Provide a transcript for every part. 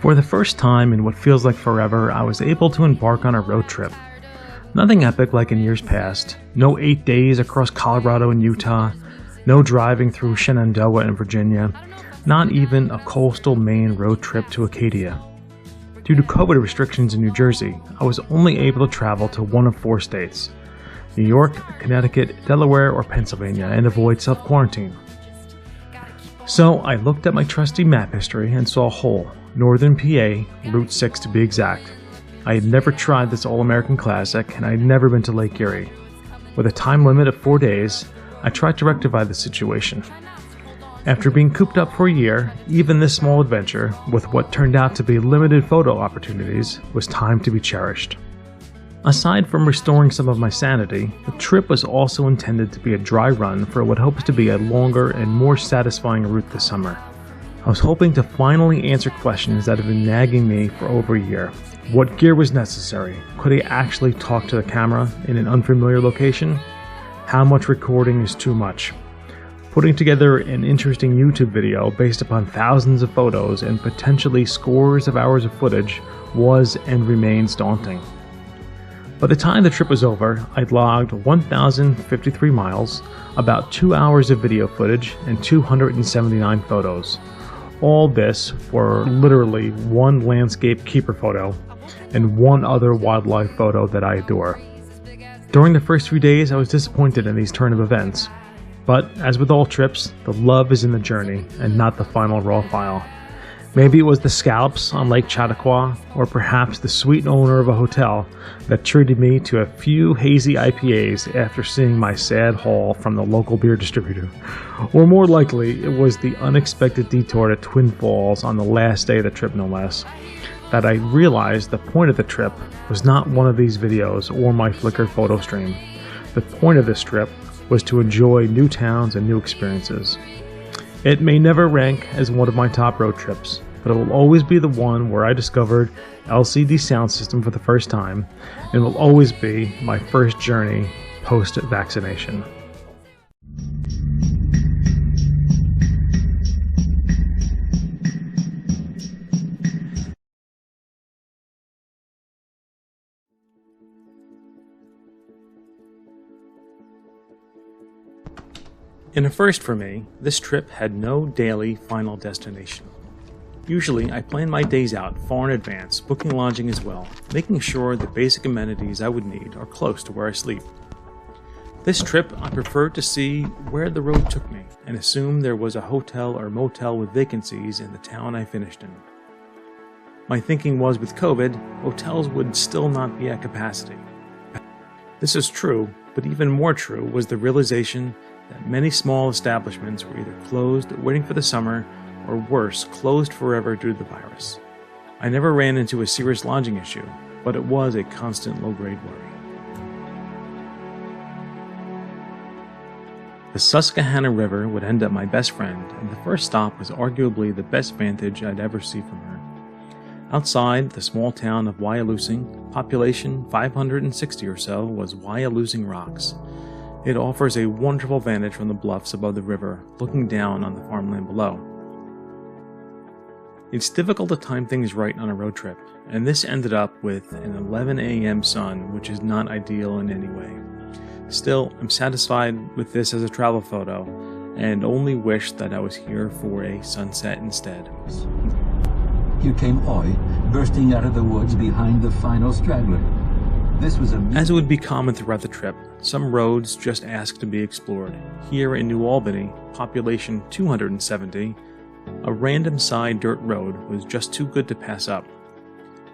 For the first time in what feels like forever, I was able to embark on a road trip. Nothing epic like in years past. No 8 days across Colorado and Utah. No driving through Shenandoah and Virginia. Not even a coastal Maine road trip to Acadia. Due to COVID restrictions in New Jersey, I was only able to travel to one of 4 states: New York, Connecticut, Delaware, or Pennsylvania, and avoid self-quarantine. So I looked at my trusty map history and saw Hull, Northern PA, Route 6 to be exact. I had never tried this all-American classic, and I had never been to Lake Erie. With a time limit of 4 days, I tried to rectify the situation. After being cooped up for a year, even this small adventure, with what turned out to be limited photo opportunities, was time to be cherished. Aside from restoring some of my sanity, the trip was also intended to be a dry run for what hopes to be a longer and more satisfying route this summer. I was hoping to finally answer questions that have been nagging me for over a year. What gear was necessary? Could I actually talk to the camera in an unfamiliar location? How much recording is too much? Putting together an interesting YouTube video based upon thousands of photos and potentially scores of hours of footage was and remains daunting. By the time the trip was over, I'd logged 1,053 miles, about 2 hours of video footage, and 279 photos. All this for literally one landscape keeper photo and one other wildlife photo that I adore. During the first few days, I was disappointed in these turn of events. But, as with all trips, the love is in the journey and not the final raw file. Maybe it was the scallops on Lake Chautauqua, or perhaps the sweet owner of a hotel that treated me to a few hazy IPAs after seeing my sad haul from the local beer distributor. Or more likely, it was the unexpected detour to Twin Falls on the last day of the trip, no less, that I realized the point of the trip was not one of these videos or my Flickr photo stream. The point of this trip was to enjoy new towns and new experiences. It may never rank as one of my top road trips, but it will always be the one where I discovered LCD sound system for the first time, and will always be my first journey post-vaccination. In a first for me, this trip had no daily final destination. Usually, I plan my days out far in advance, booking lodging as well, making sure the basic amenities I would need are close to where I sleep. This trip, I preferred to see where the road took me, and assume there was a hotel or motel with vacancies in the town I finished in. My thinking was with COVID, hotels would still not be at capacity. This is true, but even more true was the realization that many small establishments were either closed, waiting for the summer, or worse, closed forever due to the virus. I never ran into a serious lodging issue, but it was a constant low-grade worry. The Susquehanna River would end up my best friend, and the first stop was arguably the best vantage I'd ever see from her. Outside the small town of Wyalusing, population 560 or so, was Wyalusing Rocks. It offers a wonderful vantage from the bluffs above the river, looking down on the farmland below. It's difficult to time things right on a road trip, and this ended up with an 11 a.m. sun, which is not ideal in any way. Still, I'm satisfied with this as a travel photo, and only wish that I was here for a sunset instead. Here came Oi, bursting out of the woods behind the final straggler. This was As it would be common throughout the trip, some roads just asked to be explored. Here in New Albany, population 270, a random side dirt road was just too good to pass up.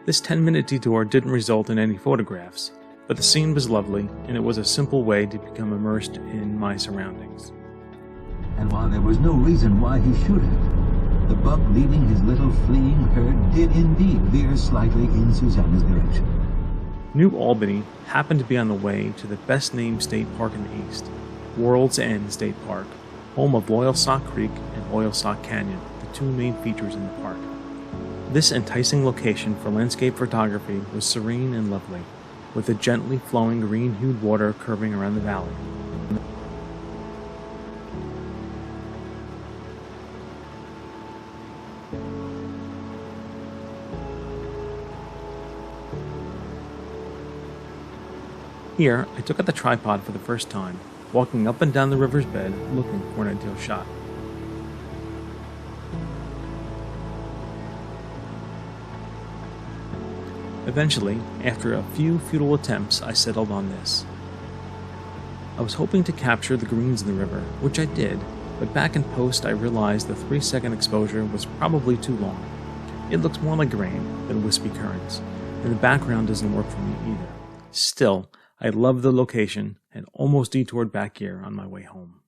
This 10-minute detour didn't result in any photographs, but the scene was lovely, and it was a simple way to become immersed in my surroundings. And while there was no reason why he should have, the buck leading his little fleeing herd did indeed veer slightly in Susanna's direction. New Albany happened to be on the way to the best-named state park in the east, World's End State Park, home of Loyalsock Creek and Loyalsock Canyon, the two main features in the park. This enticing location for landscape photography was serene and lovely, with the gently flowing green-hued water curving around the valley. Here, I took out the tripod for the first time, walking up and down the river's bed looking for an ideal shot. Eventually, after a few futile attempts, I settled on this. I was hoping to capture the greens in the river, which I did, but back in post I realized the 3-second exposure was probably too long. It looks more like rain than wispy currents, and the background doesn't work for me either. Still, I love the location and almost detoured back here on my way home.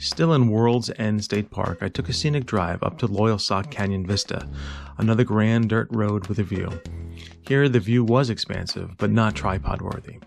Still in World's End State Park, I took a scenic drive up to Loyalsock Canyon Vista, another grand dirt road with a view. Here the view was expansive, but not tripod-worthy.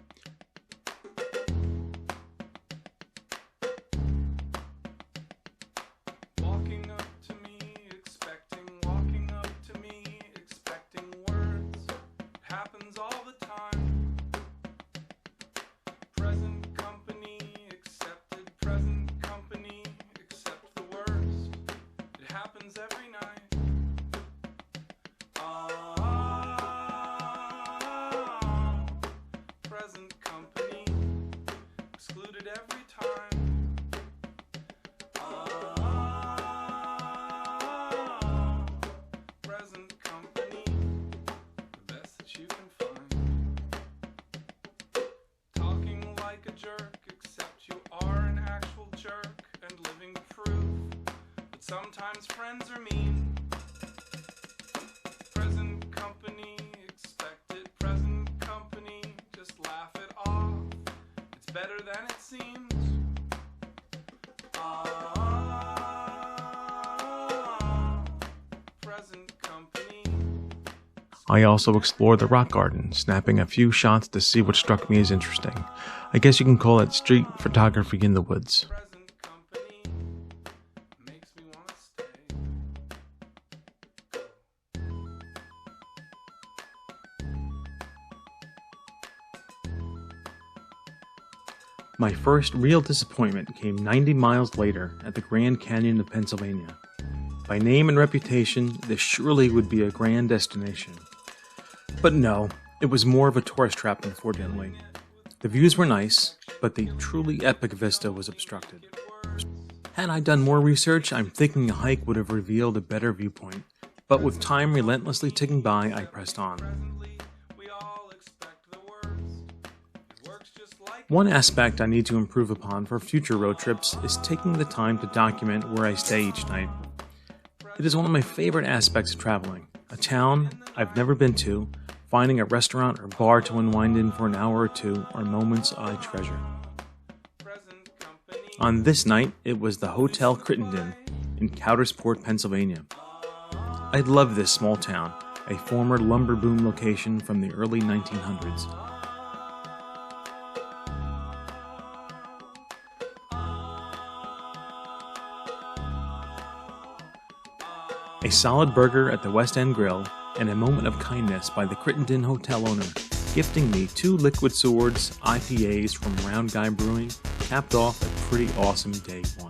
Sometimes friends are mean. Present company, expected present company. Just laugh it off. It's better than it seems. Present company. I also explored the rock garden, snapping a few shots to see what struck me as interesting. I guess you can call it street photography in the woods. My first real disappointment came 90 miles later at the Grand Canyon of Pennsylvania. By name and reputation, this surely would be a grand destination. But no, it was more of a tourist trap, unfortunately. The views were nice, but the truly epic vista was obstructed. Had I done more research, I'm thinking a hike would have revealed a better viewpoint, but with time relentlessly ticking by, I pressed on. One aspect I need to improve upon for future road trips is taking the time to document where I stay each night. It is one of my favorite aspects of traveling. A town I've never been to, finding a restaurant or bar to unwind in for an hour or two are moments I treasure. On this night, it was the Hotel Crittenden in Coudersport, Pennsylvania. I love this small town, a former lumber boom location from the early 1900s. A solid burger at the West End Grill, and a moment of kindness by the Crittenden Hotel owner, gifting me 2 liquid swords IPAs from Round Guy Brewing, capped off a pretty awesome day one.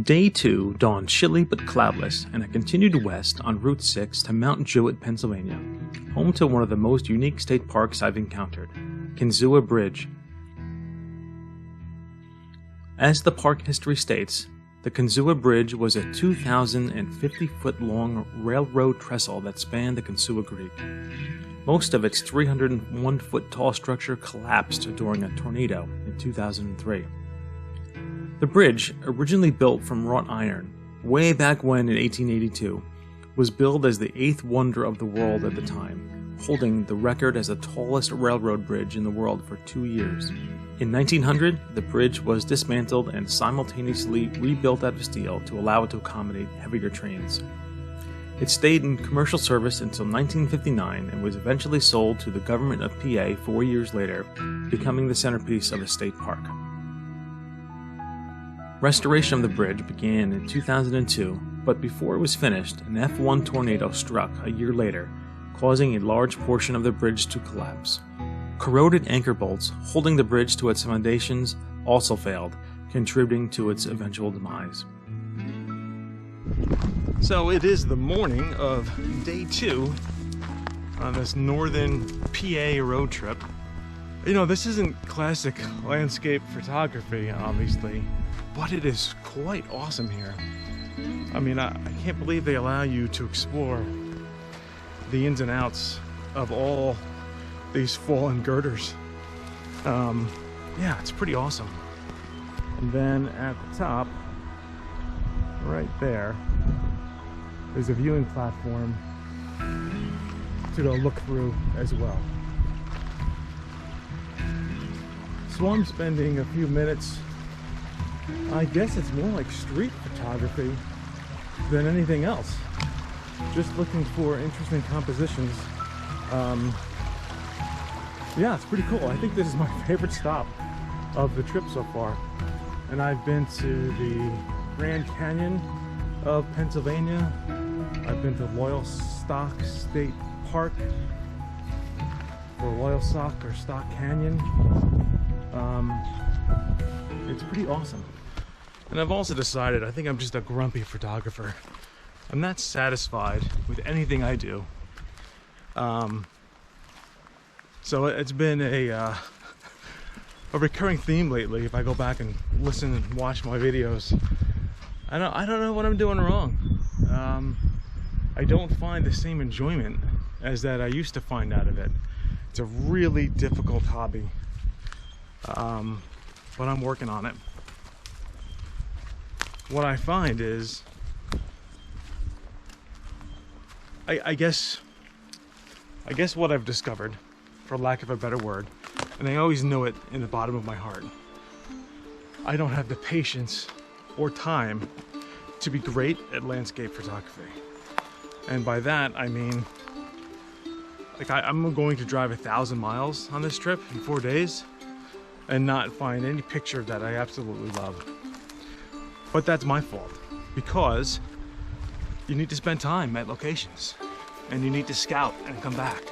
Day 2 dawned chilly but cloudless, and I continued west on Route 6 to Mount Jewett, Pennsylvania, home to one of the most unique state parks I've encountered, Kinzua Bridge. As the park history states, the Kinzua Bridge was a 2,050-foot-long railroad trestle that spanned the Kinzua Creek. Most of its 301-foot-tall structure collapsed during a tornado in 2003. The bridge, originally built from wrought iron, way back when in 1882, was billed as the 8th wonder of the world at the time, holding the record as the tallest railroad bridge in the world for 2 years. In 1900, the bridge was dismantled and simultaneously rebuilt out of steel to allow it to accommodate heavier trains. It stayed in commercial service until 1959 and was eventually sold to the government of PA 4 years later, becoming the centerpiece of a state park. Restoration of the bridge began in 2002, but before it was finished, an F1 tornado struck a year later, causing a large portion of the bridge to collapse. Corroded anchor bolts holding the bridge to its foundations also failed, contributing to its eventual demise. So it is the morning of day 2 on this northern PA road trip. You know, this isn't classic landscape photography, obviously, but it is quite awesome here. I mean, I can't believe they allow you to explore the ins and outs of all these fallen girders. Yeah, it's pretty awesome. And then at the top, right there, there's a viewing platform to go look through as well. So I'm spending a few minutes, I guess it's more like street photography than anything else. Just looking for interesting compositions. Yeah, it's pretty cool. I think this is my favorite stop of the trip so far. And I've been to the Grand Canyon of Pennsylvania. I've been to Loyalsock State Park, or Loyalsock or Stock Canyon. It's pretty awesome. And I've also decided I think I'm just a grumpy photographer. I'm not satisfied with anything I do. So it's been a recurring theme lately. If I go back and listen and watch my videos, I don't know what I'm doing wrong. I don't find the same enjoyment as that I used to find out of it. It's a really difficult hobby, but I'm working on it. What I find is, I guess what I've discovered, for lack of a better word, and I always know it in the bottom of my heart, I don't have the patience or time to be great at landscape photography. And by that I mean, like, I'm going to drive 1,000 miles on this trip in 4 days and not find any picture that I absolutely love. But that's my fault, because you need to spend time at locations and you need to scout and come back.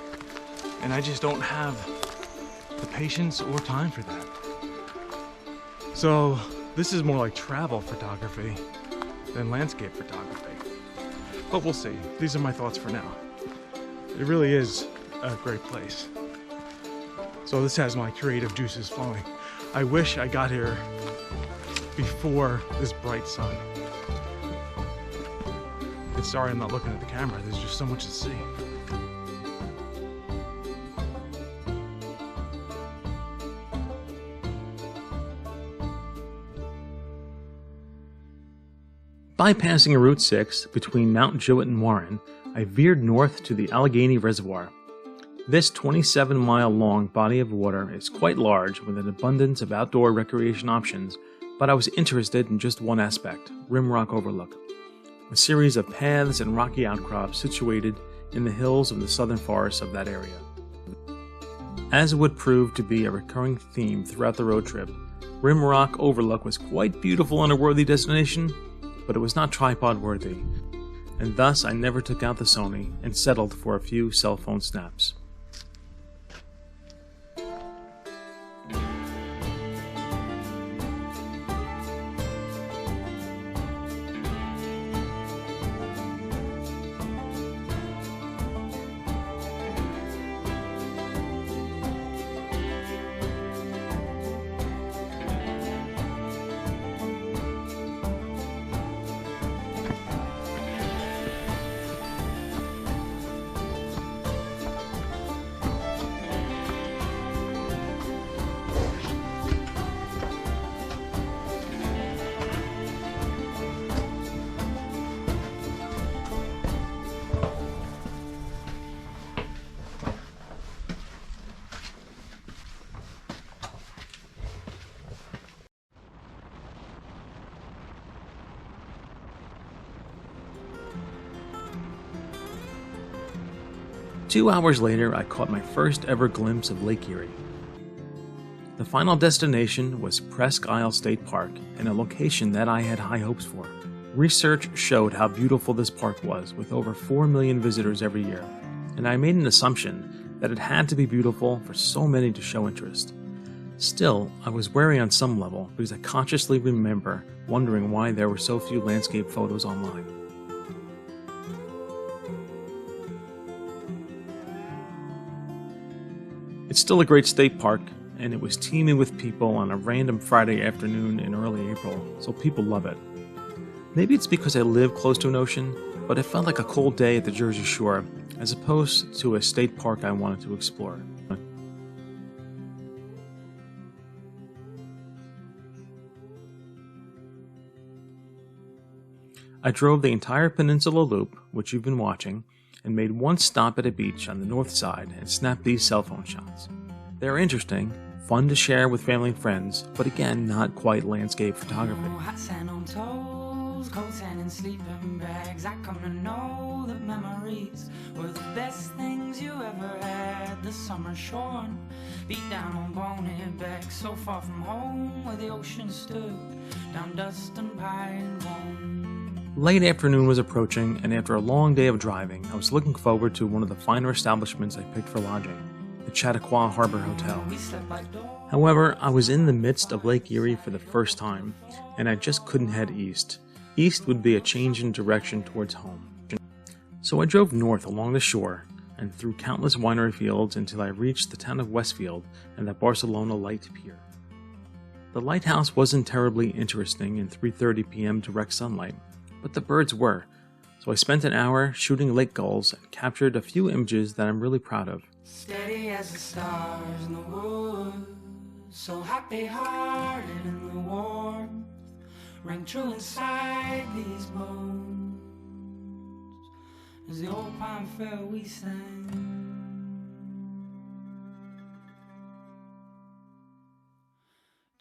And I just don't have the patience or time for that. So this is more like travel photography than landscape photography. But we'll see. These are my thoughts for now. It really is a great place. So this has my creative juices flowing. I wish I got here before this bright sun. And sorry I'm not looking at the camera, there's just so much to see. Bypassing Route 6 between Mount Jewett and Warren, I veered north to the Allegheny Reservoir. This 27-mile-long body of water is quite large with an abundance of outdoor recreation options, but I was interested in just one aspect, Rimrock Overlook, a series of paths and rocky outcrops situated in the hills of the southern forests of that area. As would prove to be a recurring theme throughout the road trip, Rimrock Overlook was quite beautiful and a worthy destination, but it was not tripod worthy, and thus I never took out the Sony and settled for a few cell phone snaps. 2 hours later, I caught my first ever glimpse of Lake Erie. The final destination was Presque State Park, in a location that I had high hopes for. Research showed how beautiful this park was, with over 4 million visitors every year, and I made an assumption that it had to be beautiful for so many to show interest. Still, I was wary on some level because I consciously remember wondering why there were so few landscape photos online. It's still a great state park, and it was teeming with people on a random Friday afternoon in early April, so people love it. Maybe it's because I live close to an ocean, but it felt like a cold day at the Jersey Shore, as opposed to a state park I wanted to explore. I drove the entire peninsula loop, which you've been watching, and made one stop at a beach on the north side and snapped these cell phone shots. They're interesting, fun to share with family and friends, but again, not quite landscape photography. Coats and sleeping bags, I come to know that memories were the best things you ever had. The summer shorn, beat down on bonehead back, so far from home where the ocean stood, down dust and pine bone. Late afternoon was approaching, and after a long day of driving, I was looking forward to one of the finer establishments I picked for lodging, the Chautauqua Harbor Hotel. However, I was in the midst of Lake Erie for the first time, and I just couldn't head east. East would be a change in direction towards home. So I drove north along the shore and through countless winery fields until I reached the town of Westfield and the Barcelona Light pier. The lighthouse wasn't terribly interesting in 3:30 p.m. direct sunlight, but the birds were, so I spent an hour shooting lake gulls and captured a few images that I'm really proud of. Steady as the stars in the woods, so happy-hearted in the warmth, ring true inside these bones, as the old pine fair we sang,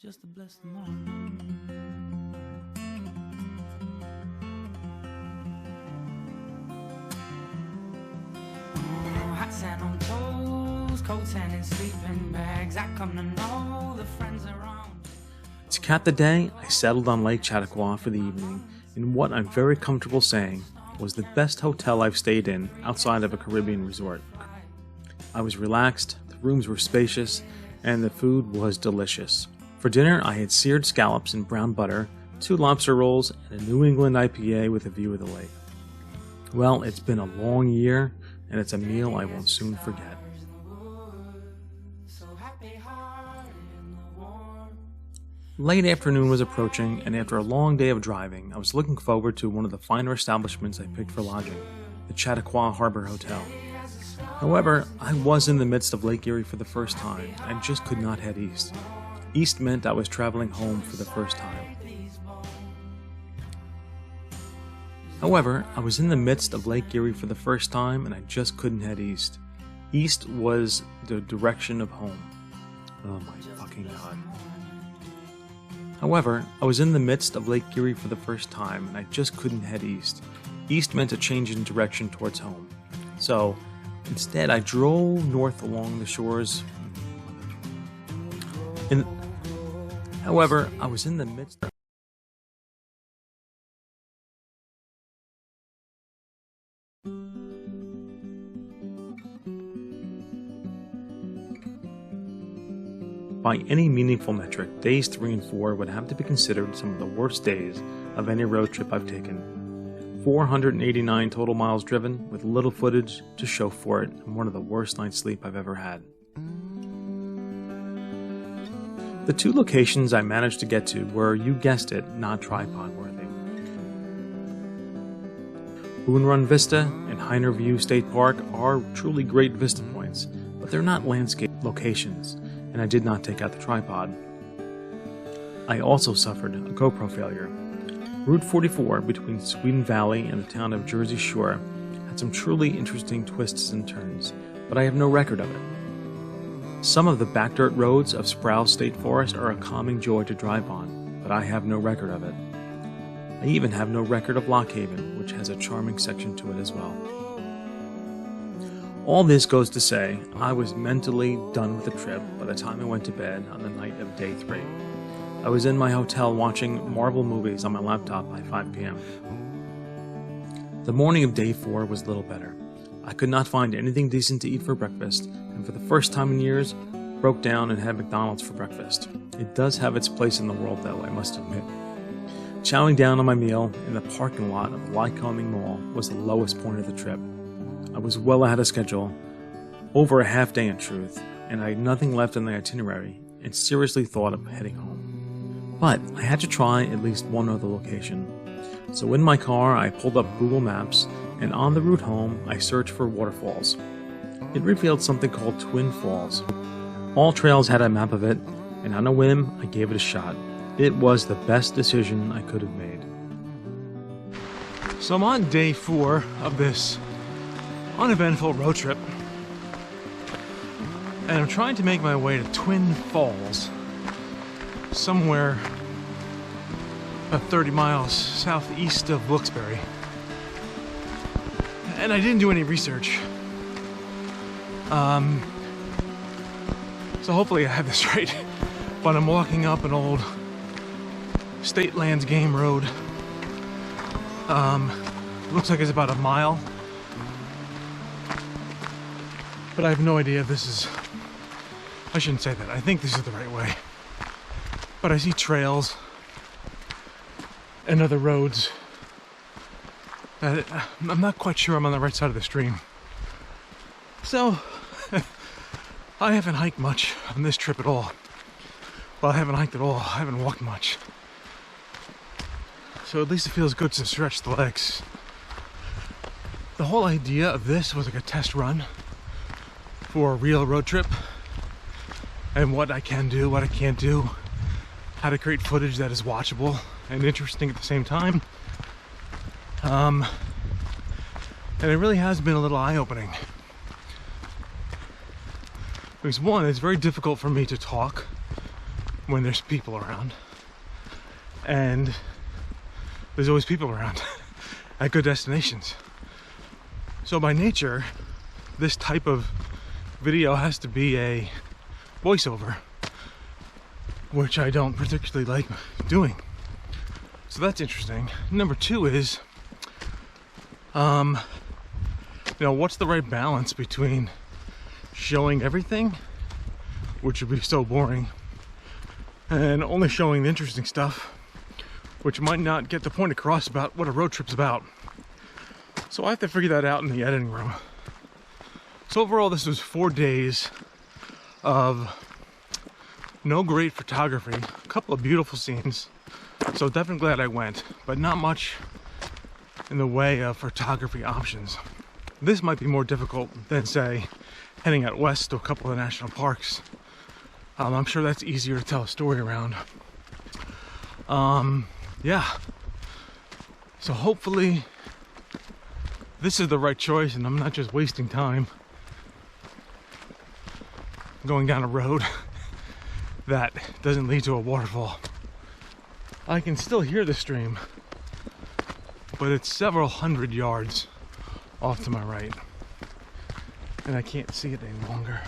just to bless the morning. Oh, hot sand on toes, coats and in sleeping bags, I come to know the friends around. To cap the day, I settled on Lake Chautauqua for the evening in what I'm very comfortable saying was the best hotel I've stayed in outside of a Caribbean resort. I was relaxed, the rooms were spacious, and the food was delicious. For dinner, I had seared scallops in brown butter, 2 lobster rolls, and a New England IPA with a view of the lake. Well, it's been a long year, and it's a meal I won't soon forget. Late afternoon was approaching, and after a long day of driving, I was looking forward to one of the finer establishments I picked for lodging, the Chautauqua Harbor Hotel. However, I was in the midst of Lake Erie for the first time, and just could not head east. East meant I was traveling home for the first time. However, I was in the midst of Lake Erie for the first time, and I just couldn't head east. East was the direction of home. Oh my fucking god. However, I was in the midst of Lake Erie for the first time, and I just couldn't head east. East meant a change in direction towards home. So, instead I drove north along the shores. However, I was in the midst of... By any meaningful metric, days 3 and 4 would have to be considered some of the worst days of any road trip I've taken. 489 total miles driven, with little footage to show for it, and one of the worst night's sleep I've ever had. The 2 locations I managed to get to were, you guessed it, not tripod worthy. Boone Run Vista and Hyner View State Park are truly great vista points, but they're not landscape locations, and I did not take out the tripod. I also suffered a GoPro failure. Route 44 between Sweden Valley and the town of Jersey Shore had some truly interesting twists and turns, but I have no record of it. Some of the back dirt roads of Sprouse State Forest are a calming joy to drive on, but I have no record of it. I even have no record of Lock Haven, which has a charming section to it as well. All this goes to say, I was mentally done with the trip by the time I went to bed on the night of day 3. I was in my hotel watching Marvel movies on my laptop by 5 p.m. The morning of day 4 was little better. I could not find anything decent to eat for breakfast, and for the first time in years, broke down and had McDonald's for breakfast. It does have its place in the world though, I must admit. Chowing down on my meal in the parking lot of Lycoming Mall was the lowest point of the trip. I was well ahead of schedule, over a half day in truth, and I had nothing left on the itinerary and seriously thought of heading home. But I had to try at least one other location. So in my car, I pulled up Google Maps, and on the route home, I searched for waterfalls. It revealed something called Twin Falls. All trails had a map of it, and on a whim, I gave it a shot. It was the best decision I could have made. So I'm on day 4 of this uneventful road trip, and I'm trying to make my way to Twin Falls, somewhere about 30 miles southeast of Wilkes-Barre. And I didn't do any research. So hopefully I have this right. But I'm walking up an old state lands game road. Looks like it's about a mile. But I have no idea if this is... I shouldn't say that. I think this is the right way. But I see trails and other roads. I'm not quite sure I'm on the right side of the stream. So, I haven't hiked much on this trip at all. Well, I haven't hiked at all. I haven't walked much. So at least it feels good to stretch the legs. The whole idea of this was like a test run for a real road trip. And what I can do, what I can't do. How to create footage that is watchable and interesting at the same time. And it really has been a little eye-opening. Because one, it's very difficult for me to talk when there's people around. And there's always people around at good destinations. So by nature, this type of video has to be a voiceover, which I don't particularly like doing. So that's interesting. Number 2 is, what's the right balance between showing everything, which would be so boring, and only showing the interesting stuff, which might not get the point across about what a road trip's about. So I have to figure that out in the editing room. So overall, this was 4 days of no great photography, a couple of beautiful scenes. So definitely glad I went, but not much in the way of photography options. This might be more difficult than, say, heading out west to a couple of national parks. I'm sure that's easier to tell a story around. Yeah. So hopefully this is the right choice and I'm not just wasting time going down a road that doesn't lead to a waterfall. I can still hear the stream, but it's several hundred yards off to my right, and I can't see it any longer.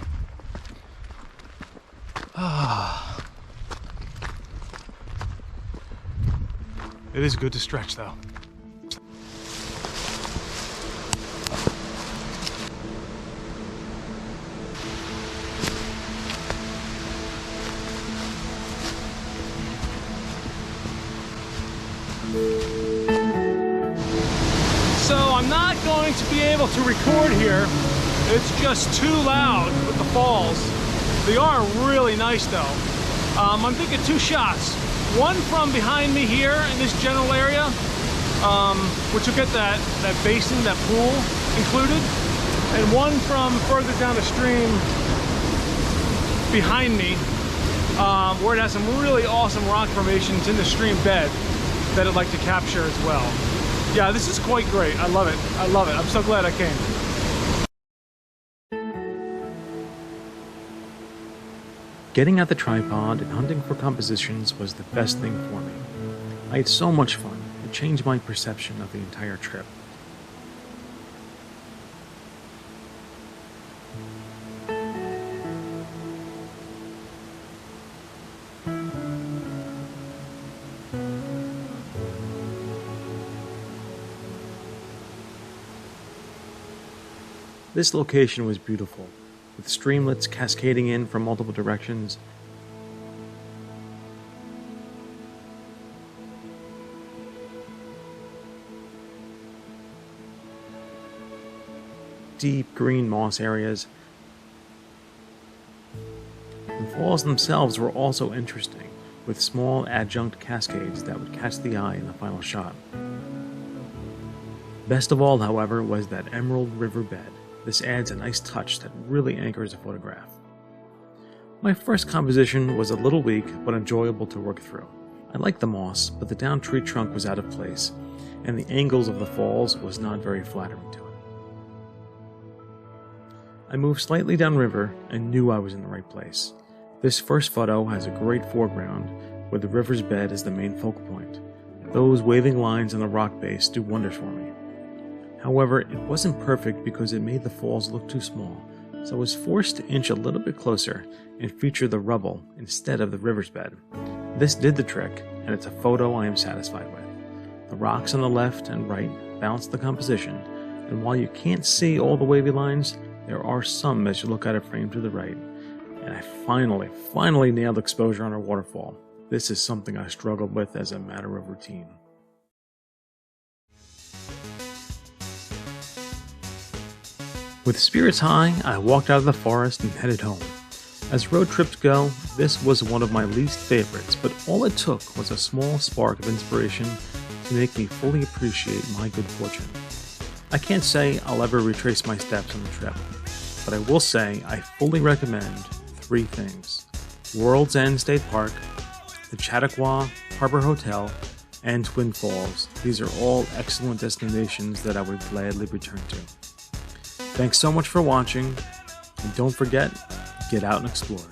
It is good to stretch though. So I'm not going to be able to record here. It's just too loud with the falls. They are really nice though. I'm thinking 2 shots. One from behind me here in this general area, which will get that basin, that pool included. And one from further down the stream behind me, where it has some really awesome rock formations in the stream bed that I'd like to capture as well. Yeah, this is quite great. I love it. I love it. I'm so glad I came. Getting out the tripod and hunting for compositions was the best thing for me. I had so much fun. It changed my perception of the entire trip. This location was beautiful, with streamlets cascading in from multiple directions. Deep green moss areas. The falls themselves were also interesting, with small adjunct cascades that would catch the eye in the final shot. Best of all, however, was that emerald river bed. This adds a nice touch that really anchors a photograph. My first composition was a little weak, but enjoyable to work through. I liked the moss, but the downed tree trunk was out of place, and the angles of the falls was not very flattering to it. I moved slightly downriver and knew I was in the right place. This first photo has a great foreground, where the river's bed is the main focal point. Those waving lines on the rock base do wonders for me. However, it wasn't perfect because it made the falls look too small, so I was forced to inch a little bit closer and feature the rubble instead of the river's bed. This did the trick, and it's a photo I am satisfied with. The rocks on the left and right balance the composition, and while you can't see all the wavy lines, there are some as you look at a frame to the right. And I finally nailed exposure on a waterfall. This is something I struggled with as a matter of routine. With spirits high, I walked out of the forest and headed home. As road trips go, this was one of my least favorites, but all it took was a small spark of inspiration to make me fully appreciate my good fortune. I can't say I'll ever retrace my steps on the trip, but I will say I fully recommend 3 things: World's End State Park, the Chautauqua Harbor Hotel, and Twin Falls. These are all excellent destinations that I would gladly return to. Thanks so much for watching, and don't forget, get out and explore.